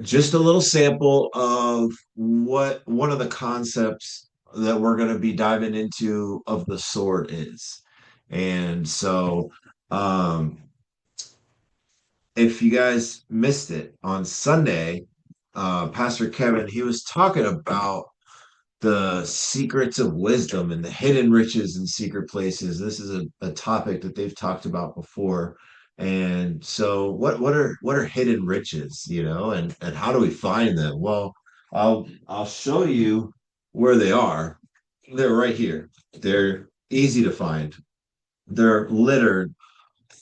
just a little sample of what one of the concepts that we're going to be diving into of the sword is. And so, um, if you guys missed it on Sunday, Pastor Kevin, he was talking about the secrets of wisdom and the hidden riches in secret places. This is a topic that they've talked about before. And so what are hidden riches, and how do we find them? Well, I'll show you where they are. They're right here. They're easy to find. They're littered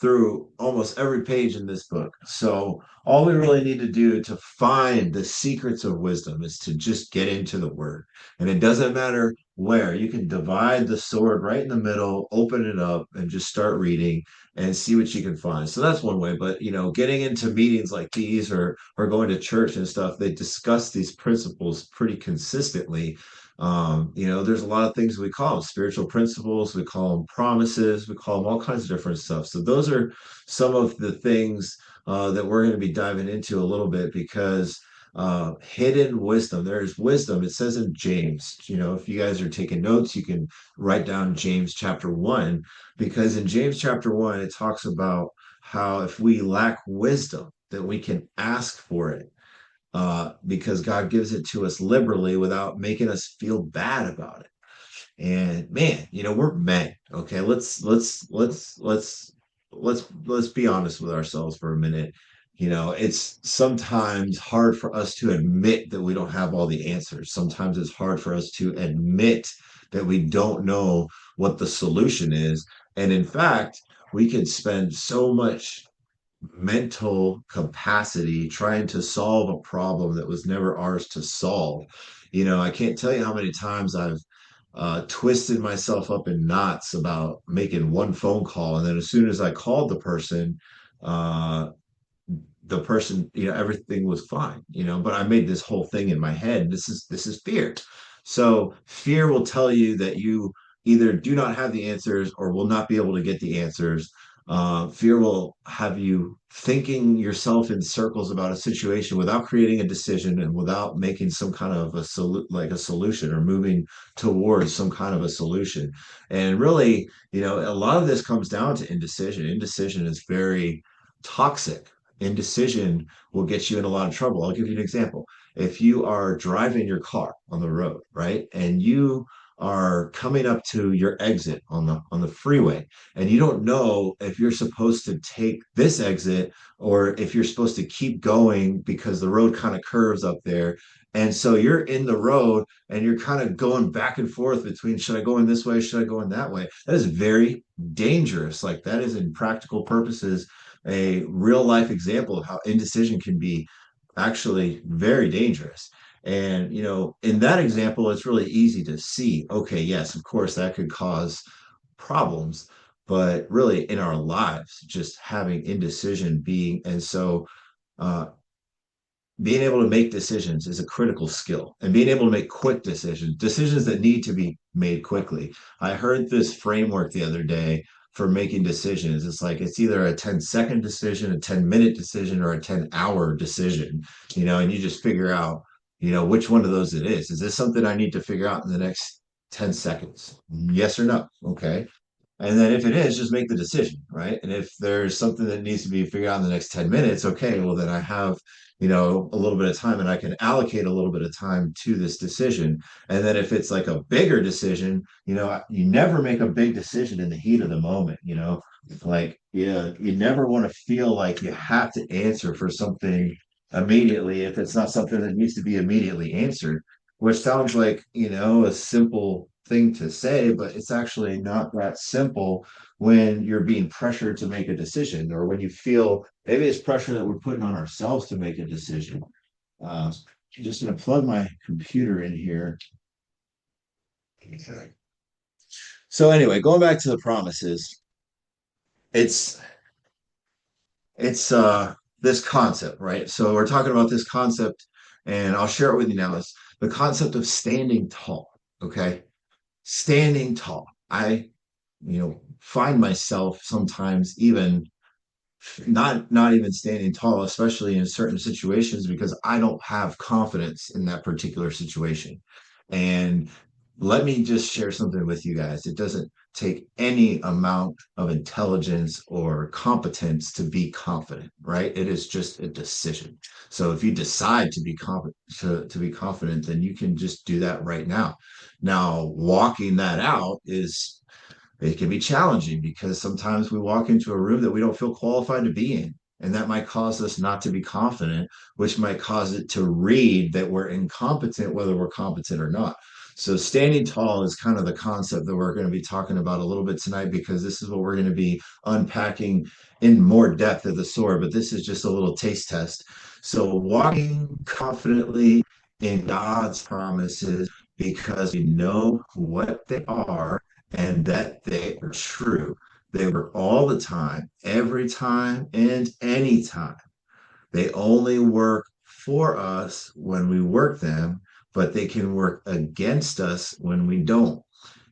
through almost every page in this book. So all we really need to do to find the secrets of wisdom is to just get into the word. And it doesn't matter where. You can divide the sword right in the middle, open it up, and just start reading and see what you can find. So that's one way. But getting into meetings like these or going to church and stuff, they discuss these principles pretty consistently. There's a lot of things we call them spiritual principles, we call them promises, we call them all kinds of different stuff. So those are some of the things that we're going to be diving into a little bit because hidden wisdom, there's wisdom. It says in James, if you guys are taking notes, you can write down James chapter 1, because in James chapter 1, it talks about how if we lack wisdom, that we can ask for it because God gives it to us liberally without making us feel bad about it. And man, we're men. Okay, let's be honest with ourselves for a minute. It's sometimes hard for us to admit that we don't have all the answers. Sometimes it's hard for us to admit that we don't know what the solution is. And in fact, we could spend so much mental capacity trying to solve a problem that was never ours to solve. I can't tell you how many times I've twisted myself up in knots about making one phone call, and then as soon as I called uh, the person, everything was fine, but I made this whole thing in my head. This is fear. So fear will tell you that you either do not have the answers or will not be able to get the answers. Fear will have you thinking yourself in circles about a situation without creating a decision and without making some kind of like a solution or moving towards some kind of a solution. And really, a lot of this comes down to indecision. Indecision is very toxic. Indecision will get you in a lot of trouble. I'll give you an example. If you are driving your car on the road, right, and you are coming up to your exit on the freeway, and you don't know if you're supposed to take this exit or if you're supposed to keep going because the road kind of curves up there. And so you're in the road and you're kind of going back and forth between, should I go in this way? Should I go in that way? That is very dangerous. Like, that is, in practical purposes, a real life example of how indecision can be actually very dangerous. And, in that example, it's really easy to see, okay, yes, of course, that could cause problems, but really in our lives, just having indecision being, and so, uh, being able to make decisions is a critical skill, and being able to make quick decisions that need to be made quickly. I heard this framework the other day for making decisions. It's like it's either a 10-second decision, a 10-minute decision, or a 10-hour decision, and you just figure out, which one of those it is. Is this something I need to figure out in the next 10 seconds? Yes or no? Okay. And then if it is, just make the decision, right? And if there's something that needs to be figured out in the next 10 minutes, okay, well, then I have, a little bit of time and I can allocate a little bit of time to this decision. And then if it's like a bigger decision, you never make a big decision in the heat of the moment, like, yeah, you never want to feel like you have to answer for something immediately if it's not something that needs to be immediately answered, which sounds like, a simple thing to say, but it's actually not that simple when you're being pressured to make a decision, or when you feel maybe it's pressure that we're putting on ourselves to make a decision. Uh, just going to plug my computer in here. Okay. So anyway, going back to the promises, it's it's this concept, right? So we're talking about this concept, and I'll share it with you now. It's the concept of standing tall. Okay. Standing tall. I find myself sometimes even not even standing tall, especially in certain situations, because I don't have confidence in that particular situation. And let me just share something with you guys. It doesn't take any amount of intelligence or competence to be confident, right? It is just a decision. So if you decide to be confident, to be confident, then you can just do that right now. Now, walking that out is, it can be challenging because sometimes we walk into a room that we don't feel qualified to be in. And that might cause us not to be confident, which might cause it to read that we're incompetent, whether we're competent or not. So, standing tall is kind of the concept that we're going to be talking about a little bit tonight, because this is what we're going to be unpacking in more depth at the sword. But this is just a little taste test. So, walking confidently in God's promises because we know what they are and that they are true. They were all the time, every time, and anytime. They only work for us when we work them, but they can work against us when we don't.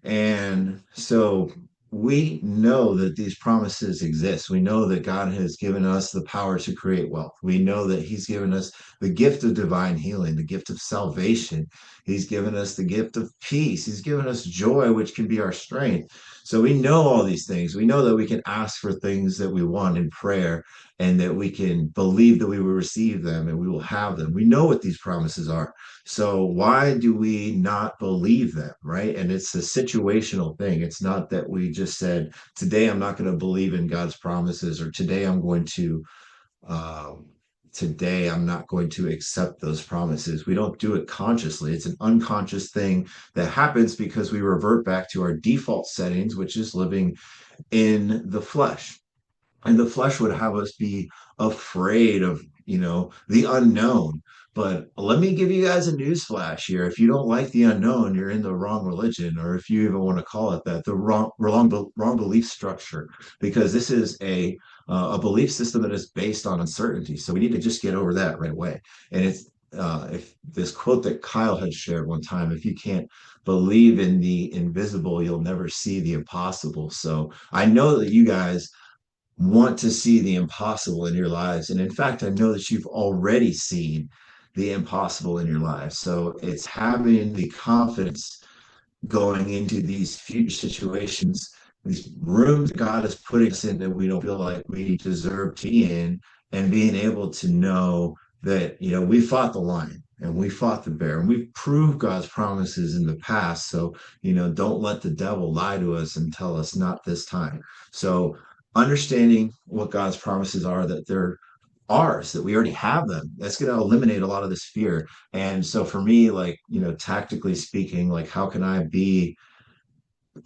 And so we know that these promises exist. We know that God has given us the power to create wealth. We know that He's given us the gift of divine healing, the gift of salvation. He's given us the gift of peace. He's given us joy, which can be our strength. So we know all these things. We know that we can ask for things that we want in prayer, and that we can believe that we will receive them and we will have them. We know what these promises are. So why do we not believe them, right? And it's a situational thing. It's not that we just said, today I'm not going to believe in God's promises, or um, today I'm not going to accept those promises. We don't do it consciously. It's an unconscious thing that happens because we revert back to our default settings, which is living in the flesh. And the flesh would have us be afraid of, the unknown. But let me give you guys a news flash here. If you don't like the unknown, you're in the wrong religion, or if you even want to call it that, the wrong belief structure, because this is a belief system that is based on uncertainty. So we need to just get over that right away. And it's, if this quote that Kyle had shared one time, if you can't believe in the invisible, you'll never see the impossible. So I know that you guys want to see the impossible in your lives. And in fact, I know that you've already seen the impossible in your lives. So it's having the confidence going into these future situations, these rooms God is putting us in that we don't feel like we deserve to be in, and being able to know that, we fought the lion and we fought the bear and we've proved God's promises in the past. So, don't let the devil lie to us and tell us not this time. So, understanding what God's promises are, that they're ours, that we already have them, that's going to eliminate a lot of this fear. And so for me, like, tactically speaking, like, how can I be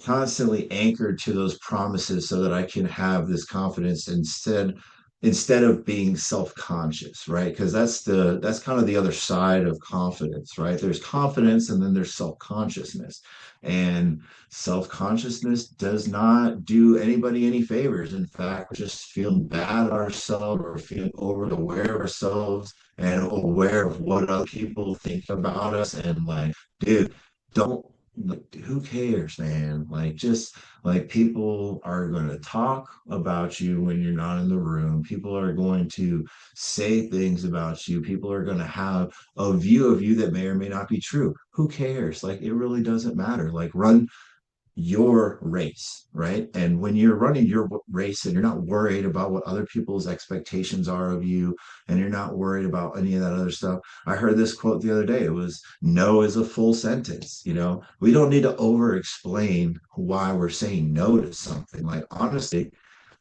constantly anchored to those promises so that I can have this confidence instead of being self-conscious, right? Because that's kind of the other side of confidence, right? There's confidence and then there's self-consciousness. And self-consciousness does not do anybody any favors. In fact, just feeling bad ourselves or feeling overly aware of ourselves and aware of what other people think about us, and like, dude, don't, like, who cares, man? Like, just like, people are going to talk about you when you're not in the room. People are going to say things about you. People are going to have a view of you that may or may not be true. Who cares? Like, it really doesn't matter. Like, run your race, right? And when you're running your race and you're not worried about what other people's expectations are of you, and you're not worried about any of that other stuff. I heard this quote the other day. It was, no is a full sentence. We don't need to over explain why we're saying no to something. Like, honestly,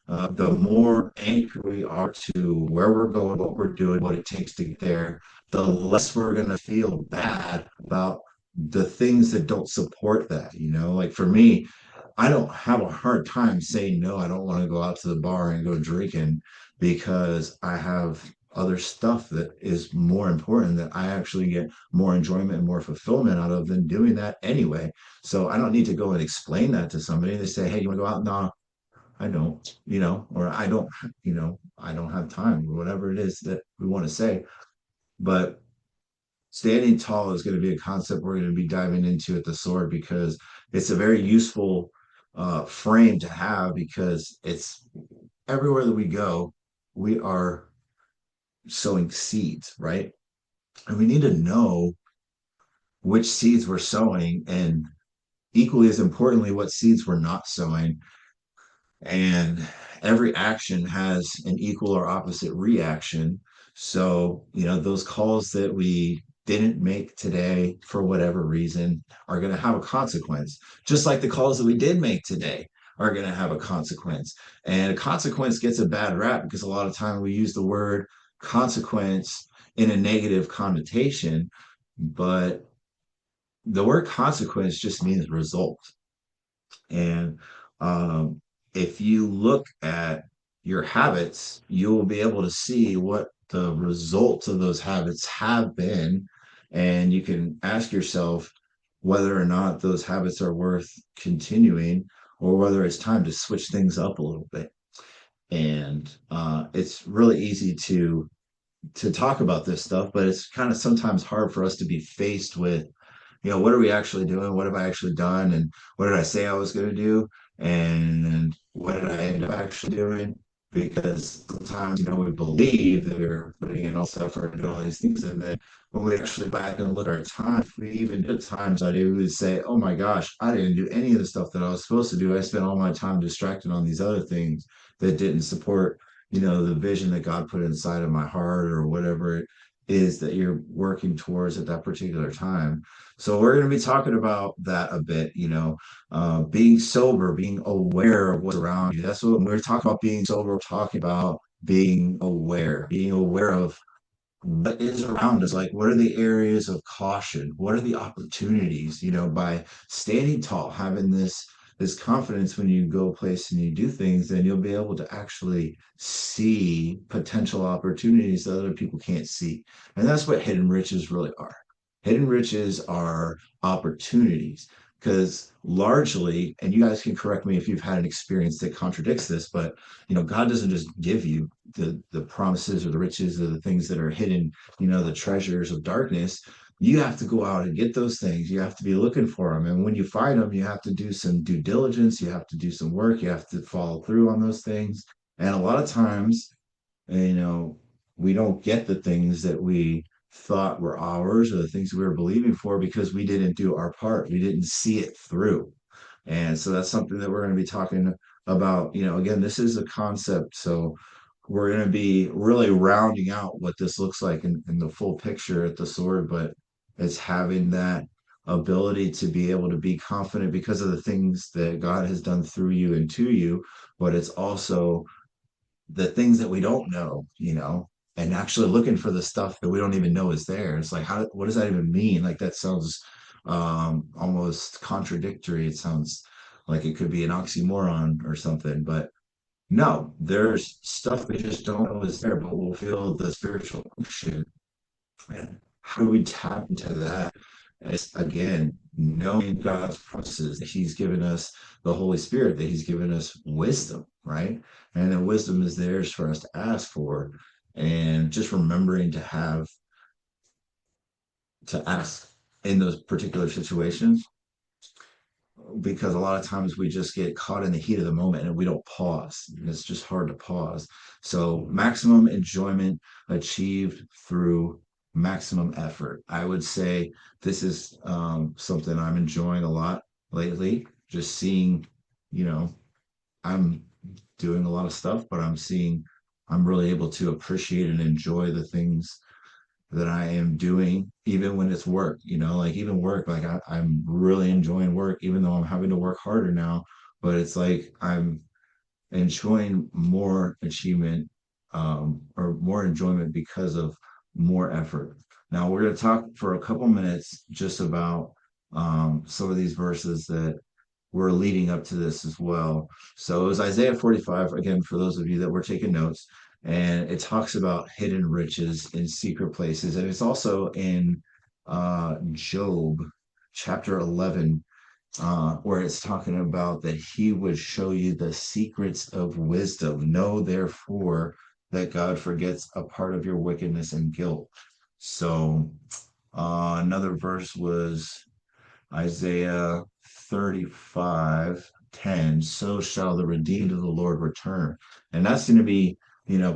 the more anchored we are to where we're going, what we're doing, what it takes to get there, the less we're going to feel bad about the things that don't support that. Like, for me, I don't have a hard time saying no. I don't want to go out to the bar and go drinking because I have other stuff that is more important, that I actually get more enjoyment and more fulfillment out of than doing that anyway. So I don't need to go and explain that to somebody. They say, hey, you want to go out? No, I don't, or I don't have time, or whatever it is that we want to say. But standing tall is going to be a concept we're going to be diving into at the sword, because it's a very useful frame to have, because it's everywhere that we go. we are sowing seeds, right? And we need to know which seeds we're sowing, and equally as importantly, what seeds we're not sowing. And every action has an equal or opposite reaction. So, those calls that we didn't make today for whatever reason are going to have a consequence, just like the calls that we did make today are going to have a consequence. And a consequence gets a bad rap because a lot of time we use the word consequence in a negative connotation, but the word consequence just means result. And um, if you look at your habits, you will be able to see what the results of those habits have been. And you can ask yourself whether or not those habits are worth continuing or whether it's time to switch things up a little bit. And it's really easy to talk about this stuff, but it's kind of sometimes hard for us to be faced with, what are we actually doing? What have I actually done? And what did I say I was going to do? And what did I end up actually doing? Because sometimes, we believe that we're putting in all this effort and doing all these things. And then when we actually back and look at our time, we even at times I do would say, oh my gosh, I didn't do any of the stuff that I was supposed to do. I spent all my time distracted on these other things that didn't support, the vision that God put inside of my heart or whatever it is that you're working towards at that particular time. So we're going to be talking about that a bit, being sober, being aware of what's around you. That's what when we're talking about being sober, we're talking about being aware of what is around us. Like, what are the areas of caution? What are the opportunities, by standing tall, having this confidence when you go place and you do things, then you'll be able to actually see potential opportunities that other people can't see. And that's what hidden riches really are. Hidden riches are opportunities because largely, and you guys can correct me if you've had an experience that contradicts this, but God doesn't just give you the promises or the riches or the things that are hidden, the treasures of darkness. You have to go out and get those things. You have to be looking for them. And when you find them, you have to do some due diligence. You have to do some work. You have to follow through on those things. And a lot of times, you know, we don't get the things that we thought were ours or the things we were believing for because we didn't do our part. We didn't see it through. And so that's something that we're going to be talking about. Again, this is a concept. So we're going to be really rounding out what this looks like in the full picture at the sword, but it's having that ability to be able to be confident because of the things that God has done through you and to you, but it's also the things that we don't know, and actually looking for the stuff that we don't even know is there. It's like, what does that even mean? Like, that sounds almost contradictory. It sounds like it could be an oxymoron or something, but no, there's stuff we just don't know is there, but we'll feel the spiritual unction. And how do we tap into that? It's again knowing God's promises that He's given us the Holy Spirit, that He's given us wisdom, right? And the wisdom is theirs for us to ask for. And just remembering to ask in those particular situations, because a lot of times we just get caught in the heat of the moment and we don't pause. And it's just hard to pause. So maximum enjoyment achieved through maximum effort. I would say this is something I'm enjoying a lot lately. Just seeing, you know, I'm doing a lot of stuff, but I'm really able to appreciate and enjoy the things that I am doing, even when it's work, like even work, like I'm really enjoying work, even though I'm having to work harder now. But it's like I'm enjoying more achievement or more enjoyment because of more effort. Now we're going to talk for a couple minutes just about some of these verses that were leading up to this as well. So it was Isaiah 45, again, for those of you that were taking notes, and it talks about hidden riches in secret places. And it's also in Job chapter 11, where it's talking about that he would show you the secrets of wisdom. Know therefore that God forgets a part of your wickedness and guilt. So another verse was Isaiah 35:10. So shall the redeemed of the Lord return. And that's going to be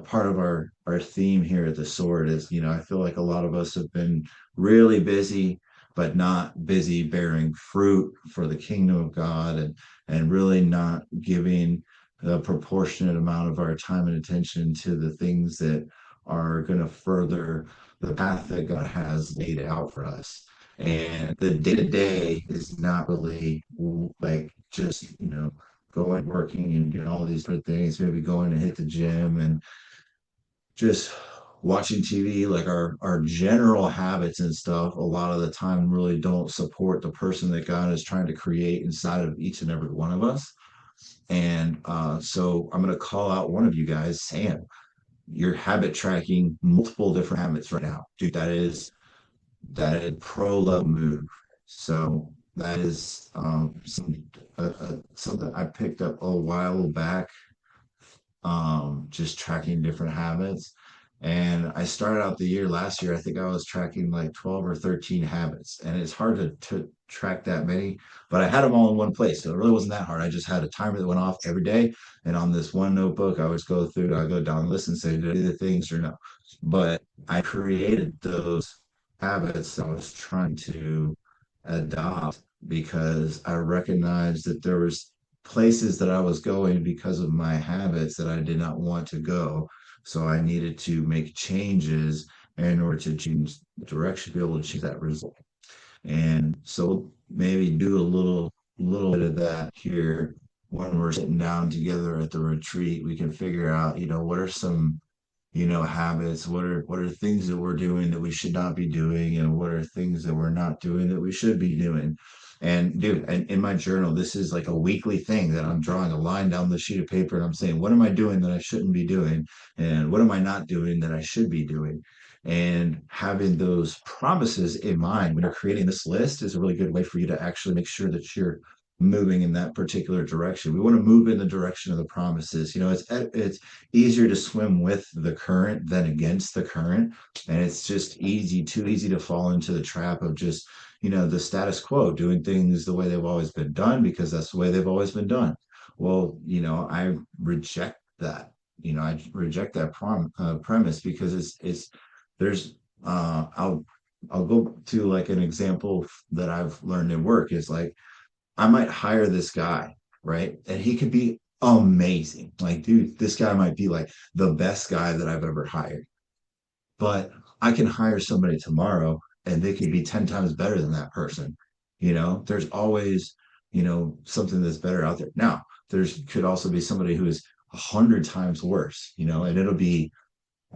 part of our theme here at the Sword is, I feel like a lot of us have been really busy, but not busy bearing fruit for the kingdom of God, and really not giving the proportionate amount of our time and attention to the things that are going to further the path that God has laid out for us. And the day to day is not really like just, going, working, and doing all these different things, maybe going to hit the gym and just watching TV. Like our general habits and stuff, a lot of the time really don't support the person that God is trying to create inside of each and every one of us. And so I'm going to call out one of you guys, Sam. You're habit tracking multiple different habits right now, dude. That is pro level move. So that is something I picked up a while back, just tracking different habits. And I started out the year last year, I think I was tracking like 12 or 13 habits. And it's hard to track that many, but I had them all in one place. So it really wasn't that hard. I just had a timer that went off every day. And on this one notebook, I always I go down the list and say, did I do the things or no? But I created those habits I was trying to adopt because I recognized that there was places that I was going because of my habits that I did not want to go. So I needed to make changes in order to change the direction, be able to achieve that result. And so maybe do a little bit of that here when we're sitting down together at the retreat. We can figure out, what are some habits, what are things that we're doing that we should not be doing, and what are things that we're not doing that we should be doing. And dude, and in my journal, this is like a weekly thing that I'm drawing a line down the sheet of paper and I'm saying, what am I doing that I shouldn't be doing, and what am I not doing that I should be doing. And having those promises in mind when you're creating this list is a really good way for you to actually make sure that you're moving in that particular direction. We want to move in the direction of the promises. It's easier to swim with the current than against the current. And it's just too easy to fall into the trap of just, the status quo, doing things the way they've always been done because that's the way they've always been done. Well, I reject that. I reject that premise because there's, I'll go to like an example that I've learned in work is like, I might hire this guy, right? And he could be amazing. Like, dude, this guy might be like the best guy that I've ever hired. But I can hire somebody tomorrow and they could be 10 times better than that person. There's always, something that's better out there. Now, there's could also be somebody who is 100 times worse, and it'll be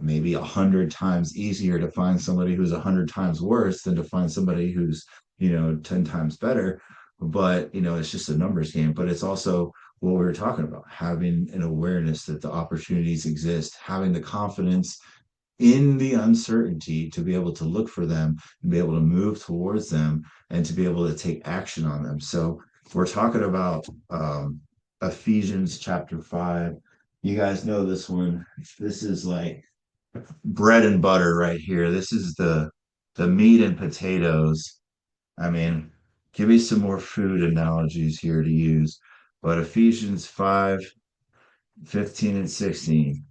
maybe 100 times easier to find somebody who's 100 times worse than to find somebody who's 10 times better. But it's just a numbers game. But it's also what we were talking about, having an awareness that the opportunities exist, having the confidence in the uncertainty to be able to look for them and be able to move towards them and to be able to take action on them. So we're talking about Ephesians chapter 5. You guys know this one. This is like bread and butter right here. This is the meat and potatoes. I mean, give me some more food analogies here to use. But Ephesians 5:15 and 16.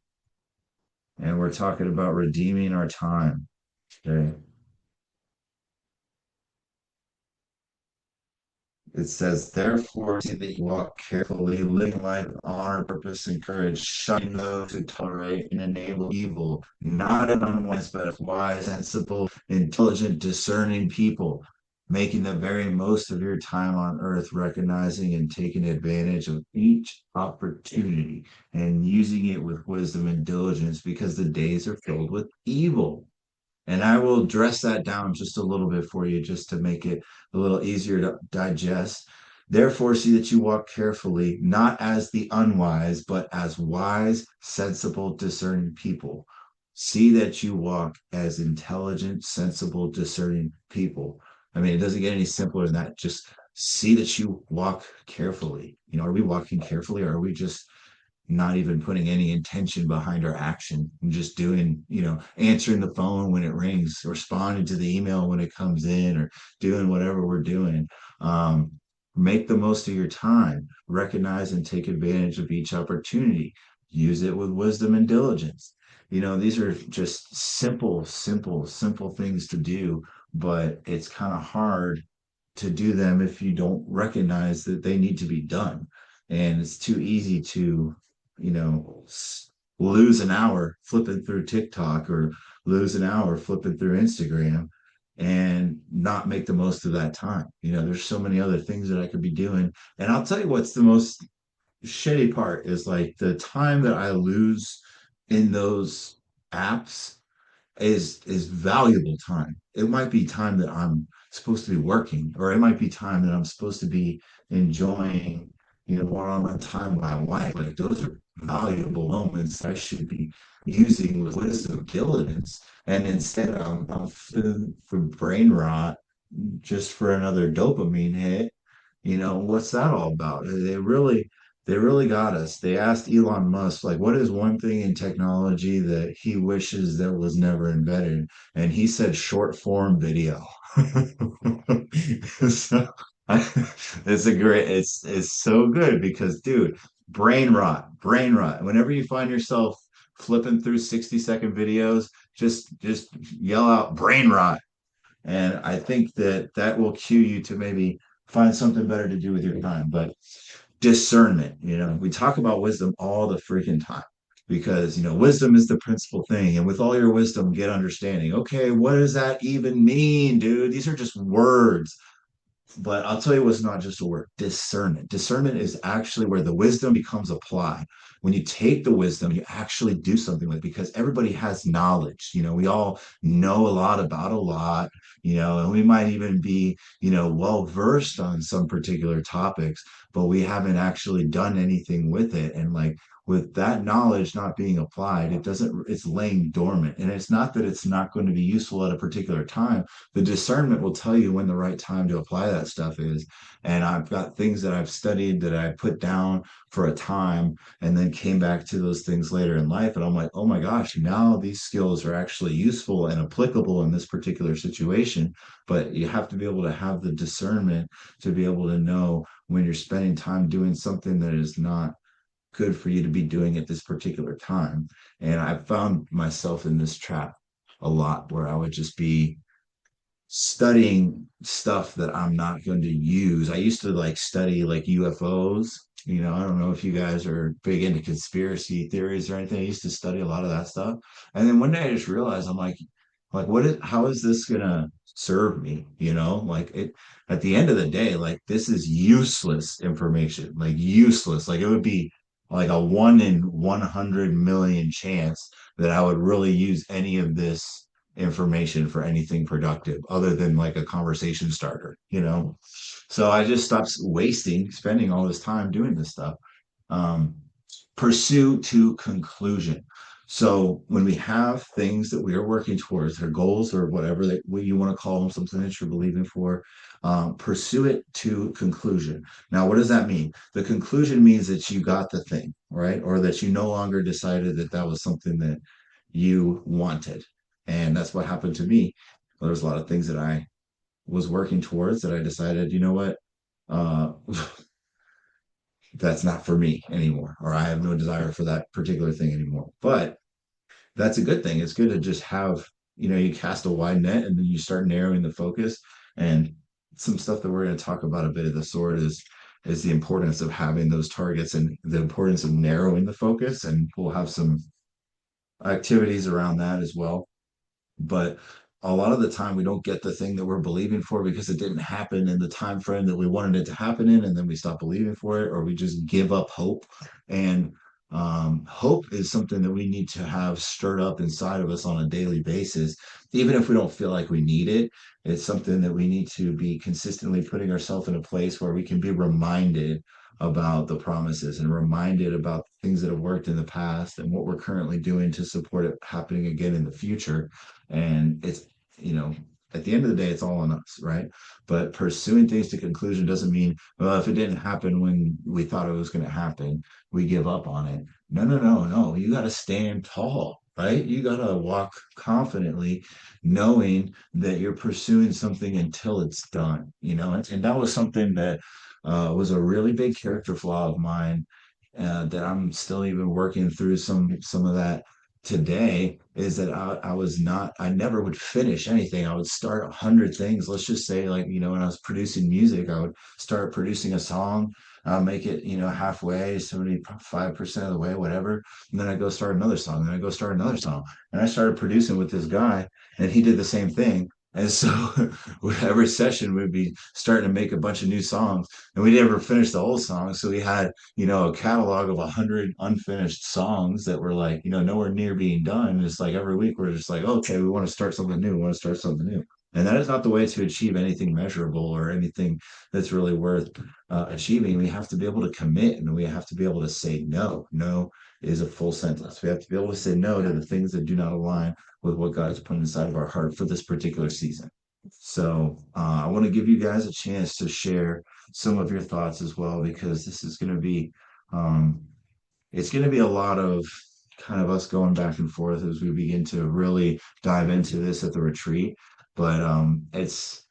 And we're talking about redeeming our time. Okay. It says, therefore, see that you walk carefully, living life with honor, purpose, and courage, shunning those who tolerate and enable evil, not an unwise, but wise, sensible, intelligent, discerning people, making the very most of your time on earth, recognizing and taking advantage of each opportunity and using it with wisdom and diligence because the days are filled with evil. And I will dress that down just a little bit for you, just to make it a little easier to digest. Therefore, see that you walk carefully, not as the unwise, but as wise, sensible, discerning people. See that you walk as intelligent, sensible, discerning people. I mean, it doesn't get any simpler than that. Just see that you walk carefully. Are we walking carefully, or are we just not even putting any intention behind our action and just doing, answering the phone when it rings, responding to the email when it comes in, or doing whatever we're doing? Make the most of your time, recognize and take advantage of each opportunity. use it with wisdom and diligence. These are just simple things to do, but it's kind of hard to do them if you don't recognize that they need to be done. And it's too easy to, you know, lose an hour flipping through TikTok or lose an hour flipping through Instagram and not make the most of that time. There's so many other things that I could be doing. And I'll tell you what's the most shitty part is like the time that I lose in those apps is valuable time. It might be time that I'm supposed to be working, or it might be time that I'm supposed to be enjoying, one-on-one time with my wife. Like those are valuable moments I should be using with wisdom, diligence. And instead I'm for brain rot just for another dopamine hit. What's that all about? They really got us. They asked Elon Musk, like, what is one thing in technology that he wishes that was never invented? And he said short form video. So it's so good because, dude, brain rot. Whenever you find yourself flipping through 60-second videos, just yell out brain rot. And I think that that will cue you to maybe find something better to do with your time. But discernment, we talk about wisdom all the freaking time because, wisdom is the principal thing. And with all your wisdom, get understanding. Okay, what does that even mean, dude? These are just words. But I'll tell you what's not just a word, discernment. Discernment is actually where the wisdom becomes applied. When you take the wisdom, you actually do something with it because everybody has knowledge. We all know a lot about a lot, and we might even be, well versed on some particular topics, but we haven't actually done anything with it. And like with that knowledge not being applied, it's laying dormant. And it's not that it's not going to be useful at a particular time. The discernment will tell you when the right time to apply that stuff is. And I've got things that I've studied that I put down for a time and then came back to those things later in life. And I'm like, oh my gosh, now these skills are actually useful and applicable in this particular situation. But you have to be able to have the discernment to be able to know when you're spending time doing something that is not good for you to be doing at this particular time. And I found myself in this trap a lot where I would just be studying stuff that I'm not going to use. I used to like study like UFOs. I don't know if you guys are big into conspiracy theories or anything. I used to study a lot of that stuff. And then one day I just realized I'm like how is this gonna serve me? Like it at the end of the day, like this is useless information, like useless. Like it would be like a 1 in 100 million chance that I would really use any of this information for anything productive other than like a conversation starter. So I just stopped spending all this time doing this stuff. um, Pursue to conclusion. So when we have things that we are working towards, our goals or whatever that what you want to call them, something that you're believing for, pursue it to conclusion. Now, what does that mean? The conclusion means that you got the thing, right? Or that you no longer decided that that was something that you wanted. And that's what happened to me. There's a lot of things that I was working towards that I decided, you know what? Uh, that's not for me anymore, or I have no desire for that particular thing anymore. But that's a good thing. It's good to just have, you cast a wide net and then you start narrowing the focus. And some stuff that we're going to talk about a bit of the sort is the importance of having those targets and the importance of narrowing the focus. And we'll have some activities around that as well. But a lot of the time we don't get the thing that we're believing for because it didn't happen in the time frame that we wanted it to happen in, and then we stop believing for it, or we just give up hope. And hope is something that we need to have stirred up inside of us on a daily basis, even if we don't feel like we need it. It's something that we need to be consistently putting ourselves in a place where we can be reminded about the promises and reminded about things that have worked in the past and what we're currently doing to support it happening again in the future. And it's, you know, at the end of the day, it's all on us, right? But pursuing things to conclusion doesn't mean, well, if it didn't happen when we thought it was going to happen, we give up on it. No, no, no, no. You got to stand tall, right? You got to walk confidently, knowing that you're pursuing something until it's done, and that was something that was a really big character flaw of mine that I'm still even working through some of that today, is that I was not, I never would finish anything. I would start 100 things. Let's just say, like, when I was producing music, I would start producing a song. I'll make it, halfway, 75% of the way, whatever. And then I go start another song. Then I go start another song. And I started producing with this guy, and he did the same thing. And so every session we'd be starting to make a bunch of new songs, and we never finished the whole song. So we had, a catalog of 100 unfinished songs that were like, nowhere near being done. And it's like every week we're just like, okay, we want to start something new. We want to start something new. And that is not the way to achieve anything measurable or anything that's really worth achieving. We have to be able to commit, and we have to be able to say no. No is a full sentence. We have to be able to say no to the things that do not align with what God has put inside of our heart for this particular season. So I want to give you guys a chance to share some of your thoughts as well, because this is going to be um, it's going to be a lot of kind of us going back and forth as we begin to really dive into this at the retreat. But it's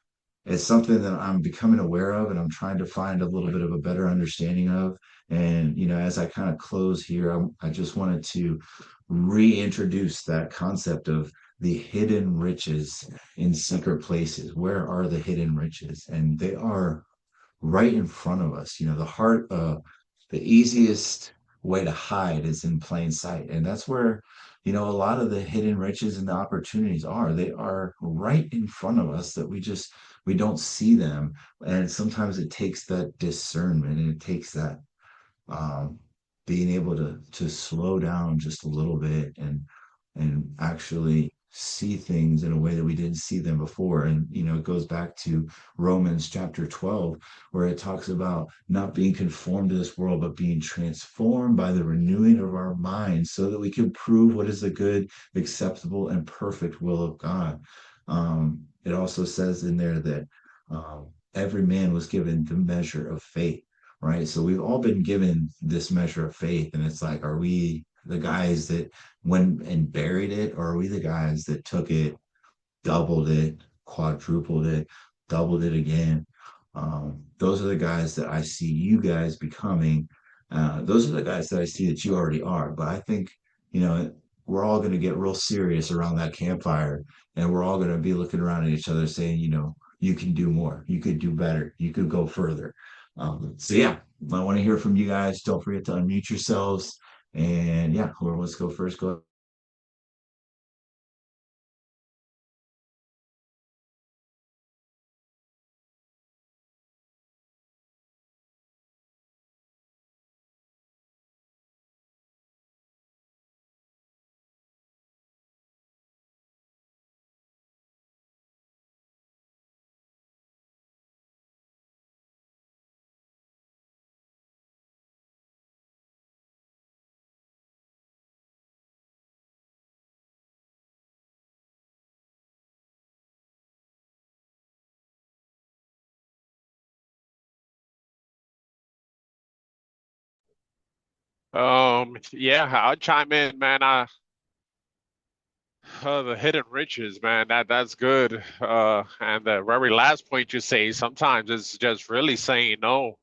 something that I'm becoming aware of, and I'm trying to find a little bit of a better understanding of. And as I kind of close here, I just wanted to reintroduce that concept of the hidden riches in secret places. Where are the hidden riches? And they are right in front of us. The easiest way to hide is in plain sight. And that's where, a lot of the hidden riches and the opportunities are. They are right in front of us that we don't see them. And sometimes it takes that discernment, and it takes that um, being able to slow down just a little bit, and actually see things in a way that we didn't see them before. And it goes back to Romans chapter 12, where it talks about not being conformed to this world, but being transformed by the renewing of our minds, so that we can prove what is the good, acceptable, and perfect will of God. It also says in there that every man was given the measure of faith, right? So we've all been given this measure of faith, and it's like, are we the guys that went and buried it, or are we the guys that took it, doubled it, quadrupled it, doubled it again? Those are the guys that I see you guys becoming. Those are the guys that I see that you already are. But I think, you know, we're all going to get real serious around that campfire, and we're all going to be looking around at each other saying, you can do more, you could do better, you could go further. So yeah, I want to hear from you guys. Don't forget to unmute yourselves. And yeah, whoever wants to go first, go. Yeah, I'll chime in, man. The hidden riches, man. That's good. And the very last point you say, sometimes it's just really saying no.